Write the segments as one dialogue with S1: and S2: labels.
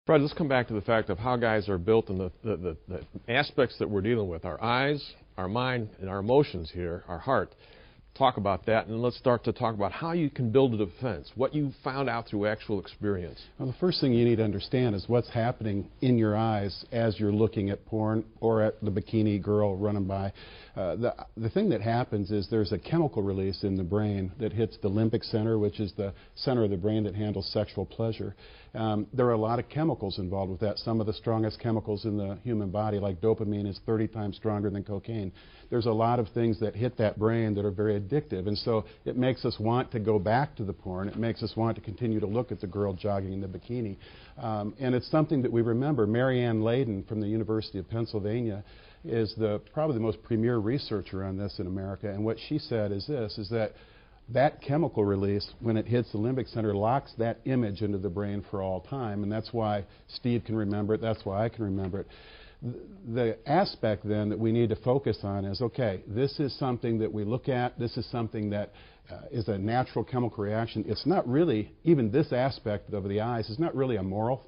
S1: Fred, let's come back to the fact of how guys are built and the aspects that we're dealing with, our eyes, our mind, and our emotions here, our heart. Talk about that, and let's start to talk about how you can build a defense, what you found out through actual experience.
S2: Well, the first thing you need to understand is what's happening in your eyes as you're looking at porn or at the bikini girl running by. The thing that happens is there's a chemical release in the brain that hits the limbic center, which is the center of the brain that handles sexual pleasure. There are a lot of chemicals involved with that. Some of the strongest chemicals in the human body, like dopamine, is 30 times stronger than cocaine. There's a lot of things that hit that brain that are very addictive, and so it makes us want to go back to the porn. It makes us want to continue to look at the girl jogging in the bikini. And it's something that we remember. Mary Ann Layden from the University of Pennsylvania is probably the most premier researcher on this in America, and what she said is this, is that chemical release, when it hits the limbic center, locks that image into the brain for all time, and that's why Steve can remember it, that's why I can remember it. The aspect then that we need to focus on is, okay, this is something that we look at, this is something that is a natural chemical reaction. It's not really, even this aspect of the eyes is not really a moral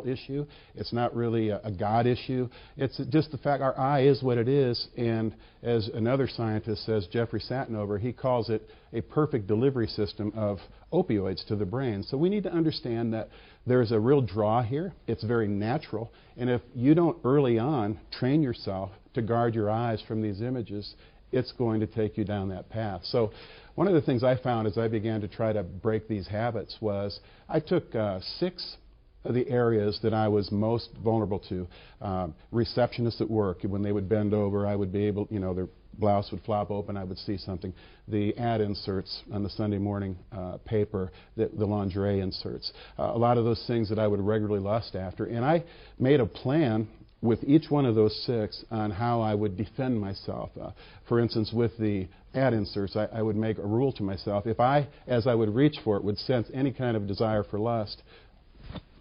S2: issue. It's not really a God issue. It's just the fact our eye is what it is, and as another scientist says, Jeffrey Satinover, he calls it a perfect delivery system of opioids to the brain. So we need to understand that there's a real draw here. It's very natural, and if you don't early on train yourself to guard your eyes from these images, it's going to take you down that path. So one of the things I found as I began to try to break these habits was I took 6 of the areas that I was most vulnerable to. Receptionists at work, when they would bend over, I would be able, their blouse would flop open, I would see something. The ad inserts on the Sunday morning paper, the lingerie inserts. A lot of those things that I would regularly lust after. And I made a plan with each one of those 6 on how I would defend myself. For instance, with the ad inserts, I would make a rule to myself. If I, as I would reach for it, would sense any kind of desire for lust,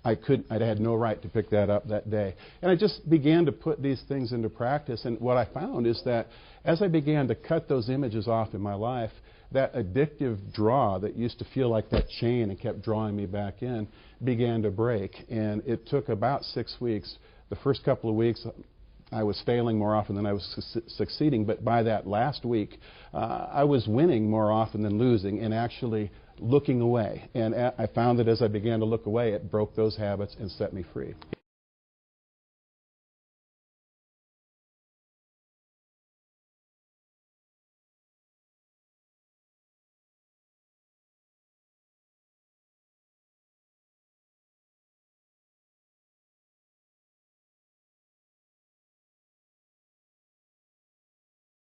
S2: I had no right to pick that up that day. And I just began to put these things into practice, and what I found is that as I began to cut those images off in my life, that addictive draw that used to feel like that chain and kept drawing me back in began to break. And it took about 6 weeks. The first couple of weeks, I was failing more often than I was succeeding, but by that last week, I was winning more often than losing and actually looking away. And I found that as I began to look away, it broke those habits and set me free.